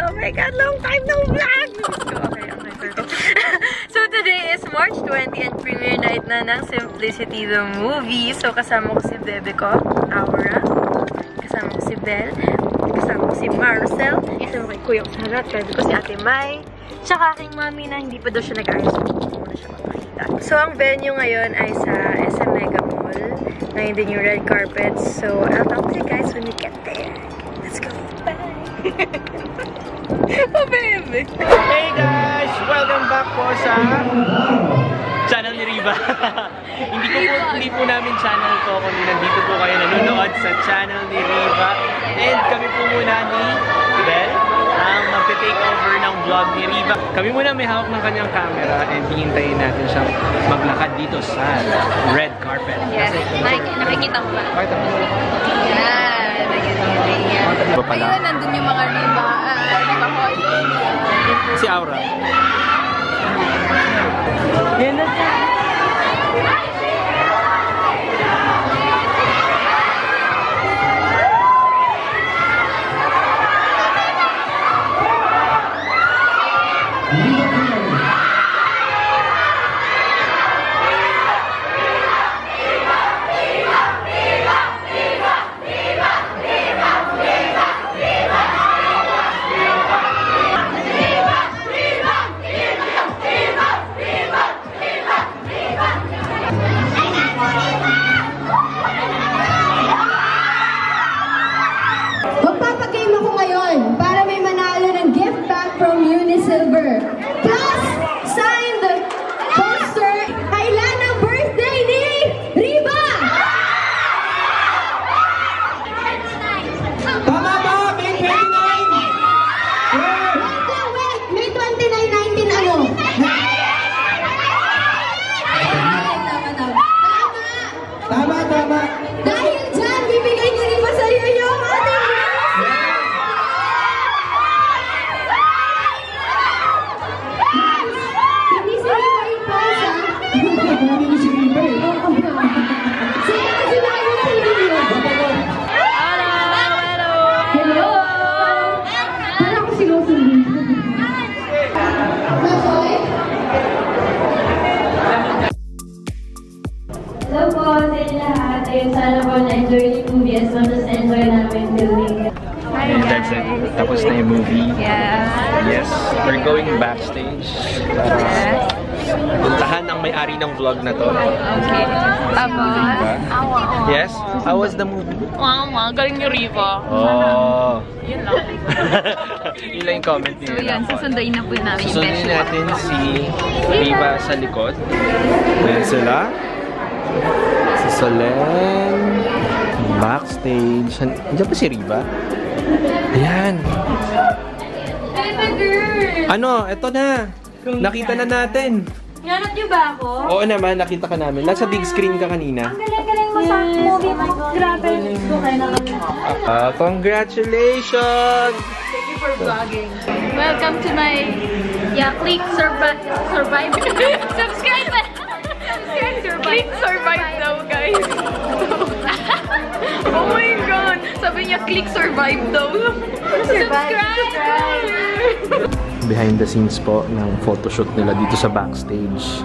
Oh my God, long time no vlog! Okay, perfect. So today is March 20 and premiere night na ng Simplicity the movie. So kasama ko si bebe ko, Aura. Kasama ko si Belle. Kasama ko si Marcel. Kasama ko kay Kuya Sarat. Kasama ko si Ate Mai. Tsaka aking mami na hindi pa daw siya nag-ayos. Muna siya magpakita. So ang venue ngayon ay sa SM Mega Mall. Ngayon din yung red carpet. So I'll talk to you guys when we get there. Let's go. Bye! Oh, baby! Hey guys! Welcome back po sa channel ni Riva. Hindi po namin channel to kundi nandito po kayo nanonood sa channel ni Riva. And kami po muna ni Belle ang magte-take over ng vlog ni Riva. Kami muna may hawak ng kanyang camera and hihintayin natin siyang maglakad dito sa red carpet. Yes, nakikita mo ba? Pakita mo. Yan, Ayun, nandun yung mga Riva. Si Aura. Yan na siya. Silver. Plus, sign the poster. Kailan ang birthday ni Riva? Tama ba? May 29! Wait. May 29, 19 ano? Tama. Dahil dyan, bibigay ni Riva sa iyo yung ating Hello po sa inyo lahat. Ayun, sana po na-enjoy yung movie as much as na-enjoy namin filming. And that's it. Tapos na yung movie. Yeah. Yes. We're going backstage. Puntahan ang may-ari ng vlog na to. Okay. Tapos, Yes? How was the movie? Mama, galing niyo Riva. Oh. Yun lang. Yun lang yung comment niya. So yan, susunduin na po namin yung Susundin natin si Riva sa likod. Ayan sila. Si Solen. Backstage. Andiyan pa si Riva? Ayan. Ano? Eto na. Nakita na natin. Nanap niyo ba ako? Oo naman, nakita ka namin. Nasa big screen ka kanina. Ang galing-galing mo sa movie mo. Grabe. Gusto kayo na kami. Congratulations! Thank you for vlogging. Welcome to my click survive. Subscribe! Click survive daw, guys. Oh my God! Sabi niya, click survive daw. Subscribe! Behind the scenes po ng photoshoot nila dito sa backstage.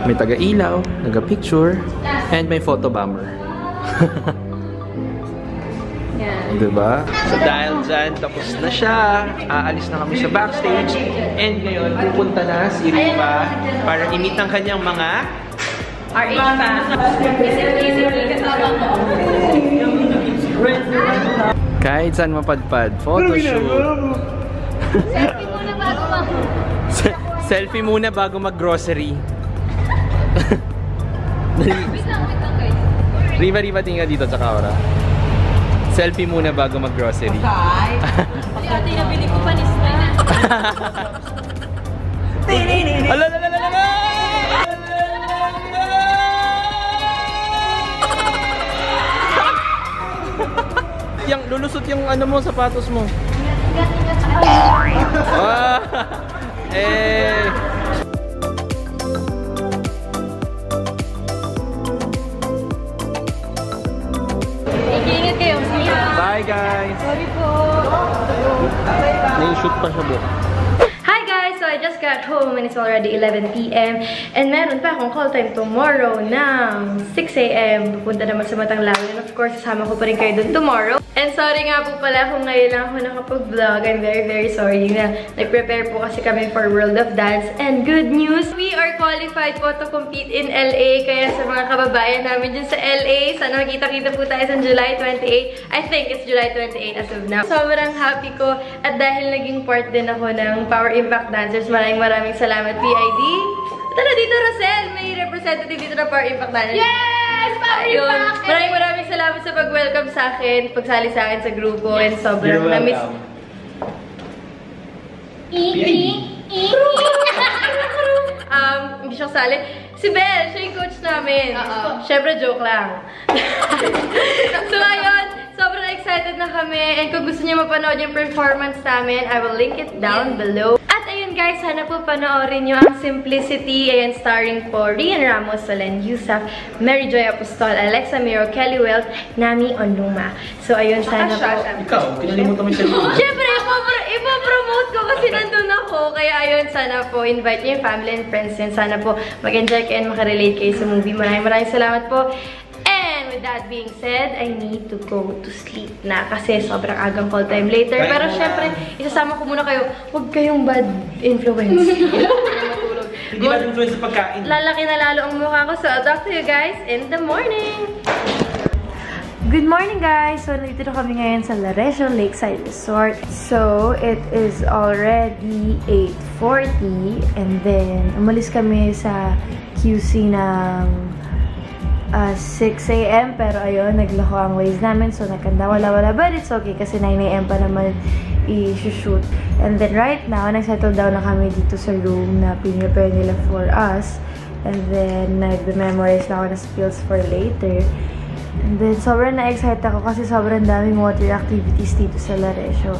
May taga-ilaw, taga-picture, and may photo bomber. Diba? So dahil dyan, tapos na siya. Aalis na kami sa backstage. And ngayon, pupunta na si Riva para i-meet ang kanyang mga RH fans. kahit saan mapadpad. Photoshoot. Selfie muna bago mag-grocery. Riva, tingnan dito sa Aura. Selfie muna bago mag-grocery. Kasi ate, nabili ko pa ni Sven. Yang lulusot yung ano mo, sapatos mo. Ingat kayo. Bye guys. Sorry po. Nai-shoot pa siya buka. Hi guys! So I just got home and it's already 11 PM and meron pa akong call time tomorrow ng 6 AM. Pupunta naman sa Matanglawan and of course, sasama ko pa rin kayo dun tomorrow. And sorry nga po pala kung ngayon lang ako nakapag-vlog. I'm very sorry na nag-prepare po kasi kami for World of Dance. And good news, we are qualified po to compete in LA. Kaya sa mga kababayan namin dyan sa LA, sana makita-kita po tayo sa July 28. I think it's July 28 as of now. Sobrang happy ko at dahil naging part din ako ng Power Impact Dancers, maraming salamat PID. Tara dito, Rosel! May representative dito na Power Impact Dancers. Yes! Power Impact! Maraming salamat sa pag-welcome sa akin, pagsali sa akin sa grupo, and sobrang na-miss. Hindi siya kasali. Si Belle, siya yung coach namin. Siyempre, joke lang. So, ayun. Sobrang excited na kami. And kung gusto niyo mapanood yung performance namin, I will link it down below. At ayun guys, sana po panoorin niyo ang Simplicity. Ayan, starring po Rian Ramos, Solen Yusuf, Mary Joy Apostol, Alexa Miro, Kelly Welt, Nami Onuma. So, ayun, sana po. Ikaw, kinalimutan mo siya. Siyempre, ipopromote ko kasi nandun ako. Kaya ayun, sana po invite niyo yung family and friends din. Sana po mag-enjoy kayo and makarelate kayo sa movie. Maraming salamat po. And with that being said, I need to go to sleep na kasi sobrang agang call time later. Pero syempre, isasama ko muna kayo. Huwag kayong bad influence. Hindi bad influence sa pagkain. Lalaki na lalo ang mukha ko. So, I'll talk to you guys in the morning. Good morning guys! So, nandito na kami ngayon sa Larecio Lakeside Resort. So, it is already 8:40 and then umalis kami sa QC ng 6 AM pero ayun, nagloko ang ways namin so nagkanda wala but it's okay kasi 9 AM pa naman i-shoot. And then right now, nag-settle down na kami dito sa room na pinipare nila for us and then nag-memorize na ako ng skills for later. And then, sobrang na-excite ako kasi sobrang daming water activities dito sa Larecio.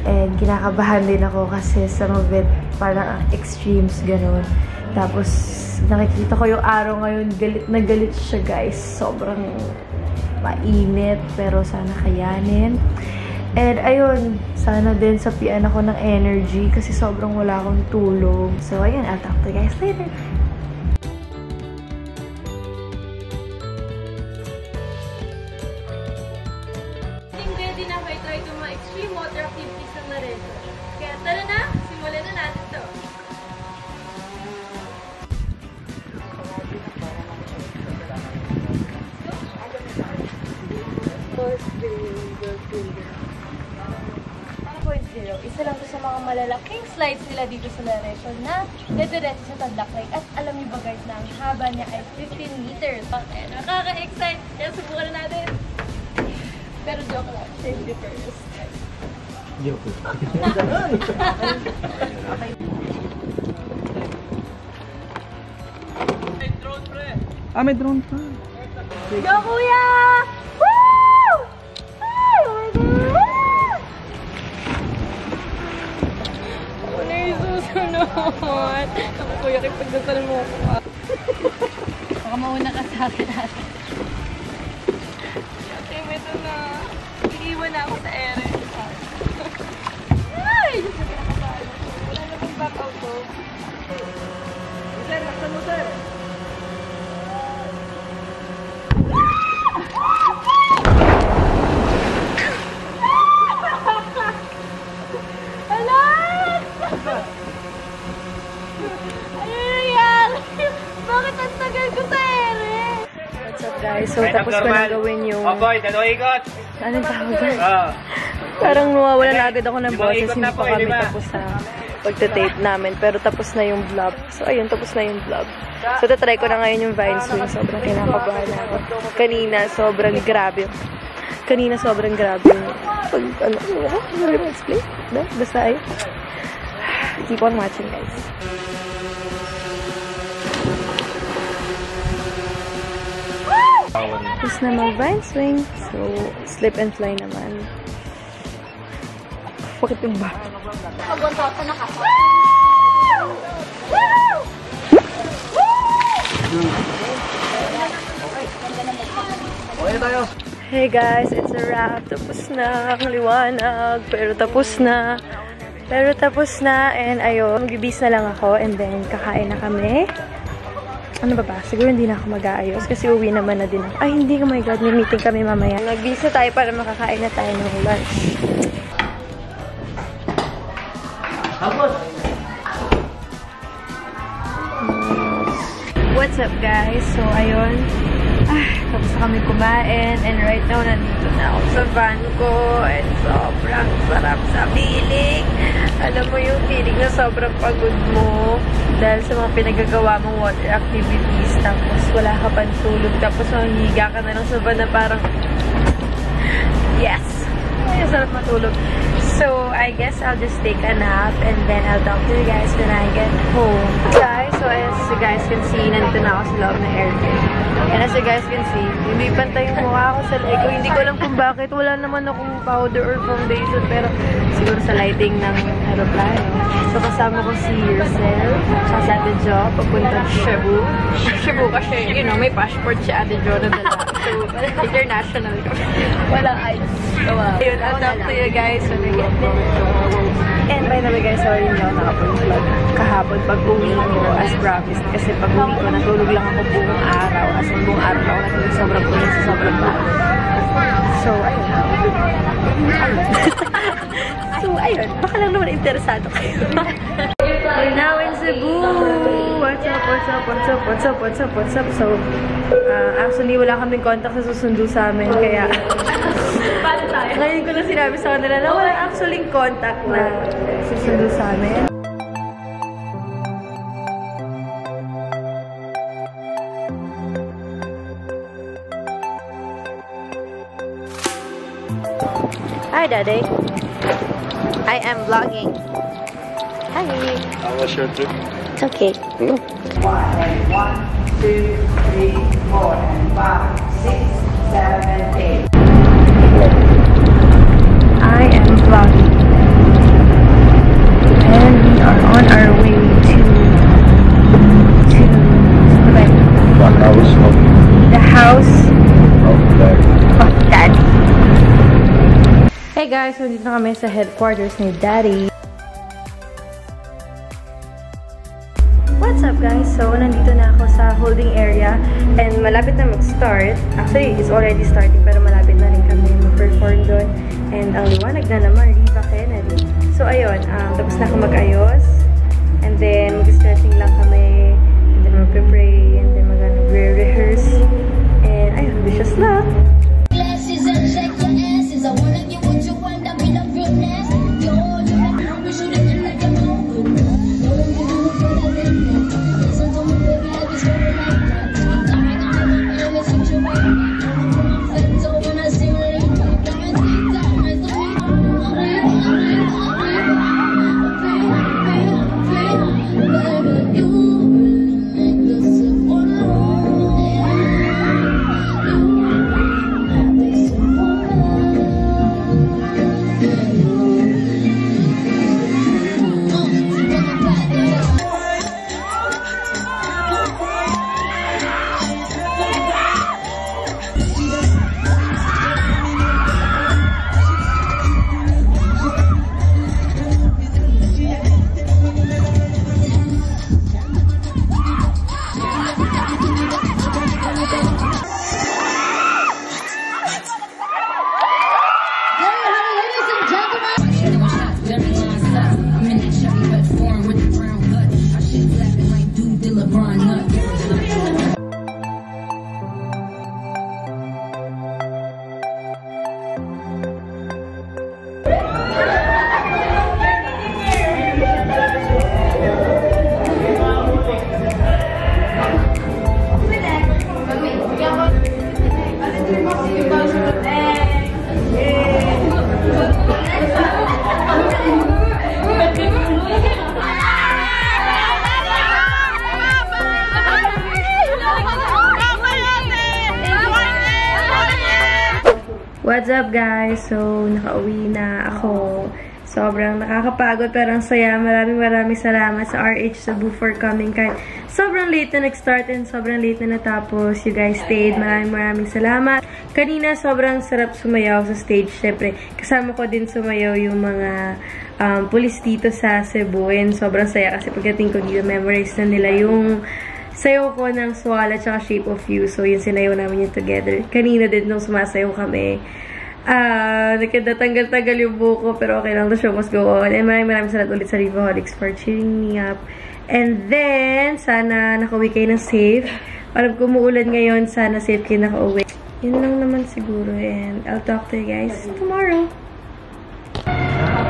And kinakabahan din ako kasi some of it parang extremes, ganun. Tapos, nakikita ko yung araw ngayon, galit na galit siya guys. Sobrang mainit, pero sana kayanin. And ayun, sana din sapian ako ng energy kasi sobrang wala akong tulog. So ayun, I'll talk to you guys later. Ready na kayo try itong mga extreme water activities ng Larecio. Kaya tara na, simulan na natin ito. Isa lang to sa mga malalaking slides nila dito sa Larecio na dediretso sa Tadlac Lake. At alam niyo ba guys na ang haba niya ay 15 meters. Nakaka-excite! Kaya subukan na natin. Pero joke lang. Safety first. Joke. May drone pre! May drone pa. Go kuya! Woo! Ako na yung susunod. Ako kuya, kipagdasal mo ako. Baka mauna ka sa akin natin. Okay, ito na. Iiwan na ako sa ere. Ay! Wala na kong back out to. Sir, naksan mo sir! Guys, so tapos ko na gawin yung... Oh boy, dalawang ikot! Anong tawag doon? Parang nawawala na agad ako ng boses, hindi pa kami tapos sa pagtatape namin. Pero tapos na yung vlog. So ayun, tapos na yung vlog. So tatry ko na ngayon yung Vine Swing. Sobrang kinakabahan na ako. Kanina, sobrang grabe. Pag ano, wala ba explain? Basta ay. Keep on watching guys. Tapos na mag-vine swing. So, slip and fly naman. Bakit yung ba? Mag-1,000 na ka. Okay tayo. Hey guys, it's a wrap. Tapos na ang liwanag. Pero tapos na. Pero tapos na, and ayun, mag-ibis na lang ako, and then kakain na kami. Ano ba? Siguro hindi na ako mag-aayos kasi uwi naman na din ako. Ay, hindi. Oh my God, may meeting kami mamaya. Nag-bis na tayo para makakain na tayo ng lunch. What's up, guys? So, ayun. Tapos na kami kumain. And right now, nandito na ako sa van ko. And sobrang sarap sa feeling. Alam mo yung feeling na sobrang pagod mo. Dahil sa mga pinagagawa mong water activities. Tapos wala ka pang tulog. Tapos mahihiga ka na lang sa van na parang yes! Ay, sarap matulog. So, I guess I'll just take a nap and then I'll talk to you guys when I get home. Guys, so as you guys can see, nandito na ako sa loob ng airplane. And as you guys can see, hindi pantay yung mukha ko sa leg ko. Hindi ko alam kung bakit. Wala naman akong powder or foundation. Pero siguro sa lighting ng aeroplane. So, kasama ko si Rosel, sa Ate Jo, papunta Cebu. Cebu kasi, you know, may passport si Ate Jo na dala. So, international ko. Walang ice. Ayun, I'll talk to you guys when I get there. And by the way guys, sorry hindi ako nakapag-vlog kahapon pag-uwi ko as promised. Kasi pag-uwi ko, natulog lang ako buong araw. As in, buong araw lang ako natulog sobrang kulit sa sobrang bago. So, ayun. So, ayun. Baka lang naman interesado kayo. We're now in Cebu! What's up, what's up, what's up, what's up, what's up, what's up? So, actually, wala kaming contact sa susundo sa amin, kaya ngayon ko na sinabi sa kanila na wala actually contact na susundo sa amin. Hi, Daddy. I am vlogging. Hi. How was your trip? It's okay. 1, 2, 3, 4, 5, 6, 7, 8. I am vlogging. And we are on our way to the house of Daddy. Hey guys, so dito na kami sa headquarters ni Daddy. What's up guys? So, nandito na ako sa holding area and malapit na mag-start. Actually, it's already starting pero malapit na rin kami mag-perform doon. And ang liwanag na naman, Riva Kennedy. So, ayun. Tapos na ako mag-ayos. And then, mag-stretching lang kami. And then, mag-pray. And then, mag-rehearse. And, ayun, wish us luck! Glasses and check your asses. I wanna get what you want, I'll be the realness. Yo, you make me wish you didn't like a moment. No one can do it better than that. Listen to me, baby, I be swearing like that. I'm dying, I'm missing you, baby. So when I sing like that, got my feet down, my feet baby, you make this a one What's up guys? So, nakauwi na ako. Sobrang nakakapagod pero ang saya. Maraming salamat sa RH Cebu for coming. Kahit sobrang late na nag-start and sobrang late na natapos. You guys stayed. Maraming salamat. Kanina sobrang sarap sumayaw sa stage. Siyempre, kasama ko din sumayaw yung mga pulis dito sa Cebu. And sobrang saya kasi pagdating ko dito, memorize na nila yung sayaw ko ng Swala tsaka Shape of You. So, yun sinayaw namin yung together. Kanina din nung sumasayaw kami. Nakatanggal-tagal yung buko pero okay lang. The show must go on. And maraming salamat ulit sa Rivaholics for cheering me up. And then, sana nakauwi kayo ng safe. Alam ko umuulan ngayon, sana safe kayo nakauwi. Yun lang naman siguro. And I'll talk to you guys tomorrow.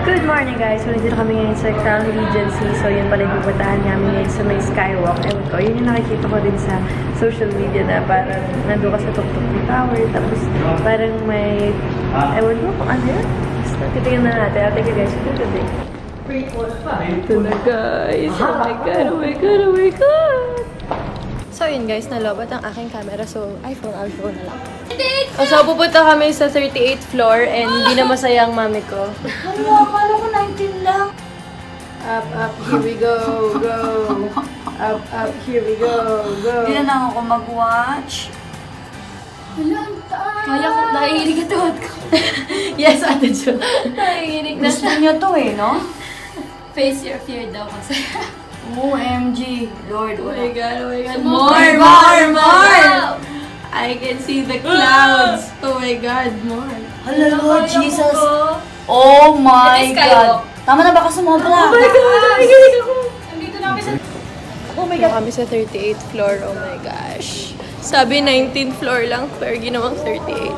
Good morning guys! So, nandito kami ngayon sa Crown Regency. So, yun pala yung pupuntahan namin ngayon sa may Skywalk. Ewan ko, yun yung nakikita ko din sa social media na parang nandun ka sa Tuktok Tower. Tapos, parang may... ewan ko kung ano yun. Basta, titignan na natin. I'll take you guys to today. Ito na guys! Oh my god! Oh my god! Oh my god! So, yun guys, nalobat ang aking camera. So, iPhone na lang. So, pupunta kami sa 38th floor and hindi na masaya ang mami ko. Ano, akala ko 19 lang. Up, here we go, go. Up, here we go, go. Hindi na lang ako mag-watch. Wala, ang taas. Kaya ko, nahihilig ka tuhod ko. Yes, Ate Jo. Nahihilig na Gusto niyo to eh, no? Face your fear daw kasi. OMG. Lord, Oh my God, oh my God. More! I can see the clouds. Oh my God, more. Hala, Lord Jesus. Oh my God. Tama na ba ka sumobra? Oh my God, nahihilig ako. Nandito na kami sa... Oh my God. Kami sa 38th floor, oh my gosh. Sabi 19th floor lang, pero ginawang 38.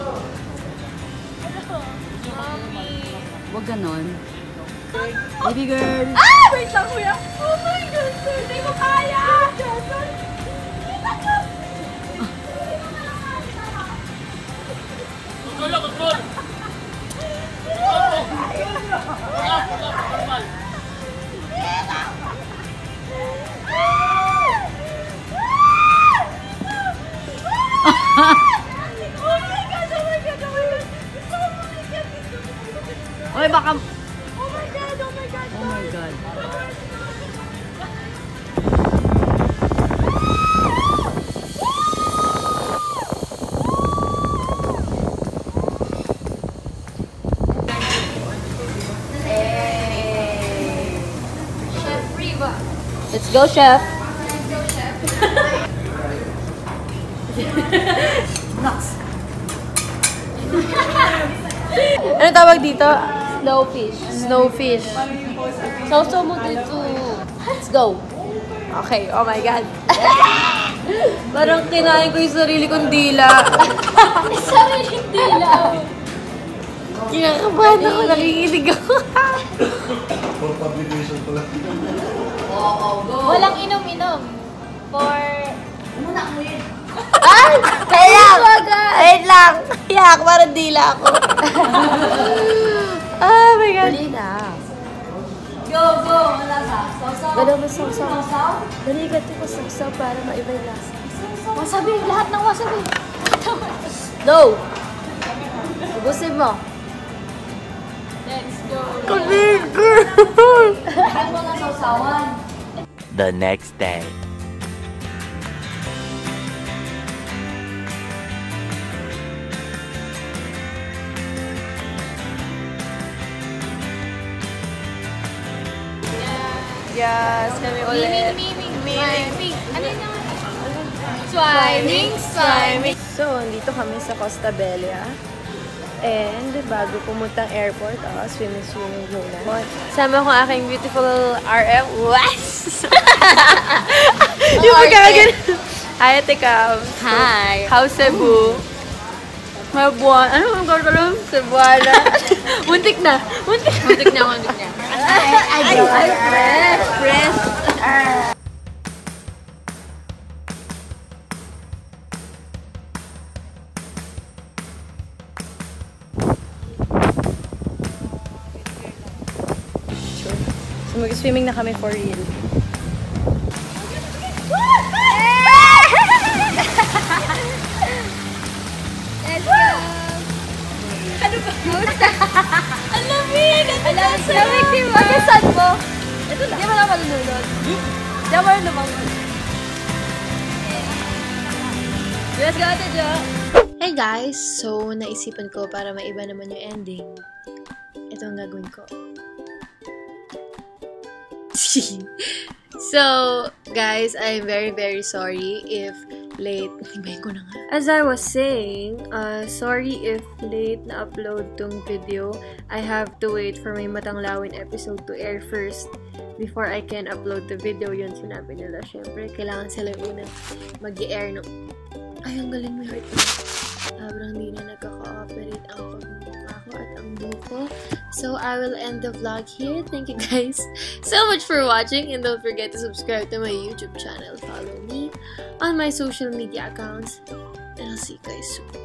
Huwag ganon. Baby girl. Ah! Wait lang, kuya. Oh my God, sir. Hindi ko kaya. Oy, baka... Oh my God, oh my God. Oh my God. Chef Riva. Let's go, chef. Ano tawag dito? Snowfish. Snowfish. Sausaw mo dito. Let's go. Okay, oh my God. Parang kinain ko yung sarili kong dila. Sariling dila. Kinakabahan ako, nakikinig ako. Walang inom-inom. For... Ay! Kaya! Wait lang! Yak, parang dila ako. Oh my God. Dali na. Go, go. Wala ka. Sausaw. Gano'n mo sausaw? Dali ka ko sausaw para maiba yung lasa. Wasabi. Lahat ng wasabi. No! Ubusin mo. Let's go. Lahat mo na sausawan. The next day. Yes, kami ulit. Miming. Ano yung Swimming. So, dito kami sa Costa Bella. And, bago pumuntang airport, swimming muna. Sama ko aking beautiful RM. Wes! Yung magkakagan. Hi, Ate Cam. Hi. How's Cebu? Mabuan. Ano ang gagawin? Cebuana. Muntik na. Muntik na. Ay, fresh. So, mag-swimming na kami for real. Let's go. Ano ba? Ang lamig! Ang lamig! Victim, mag-saan mo? Ito na. Hindi mo na malulunod. Hindi mo na lumangon. Let's go, Ate Jo! Hey guys! So, naisipan ko para maiba naman yung ending. Ito ang gagawin ko. So, guys, I'm very sorry if late. Ibahin ko na nga. As I was saying, sorry if late na-upload tong video. I have to wait for my Matanglawin episode to air first before I can upload the video. Yun sinabi nila. Siyempre, kailangan sila yung unang mag-i-air no. Ay, ang galing, may heart na. Sobrang di na nagka-cooperate ang pagmumukha ko at ang buko. So, I will end the vlog here. Thank you guys so much for watching. And don't forget to subscribe to my YouTube channel. Follow me on my social media accounts. And I'll see you guys soon.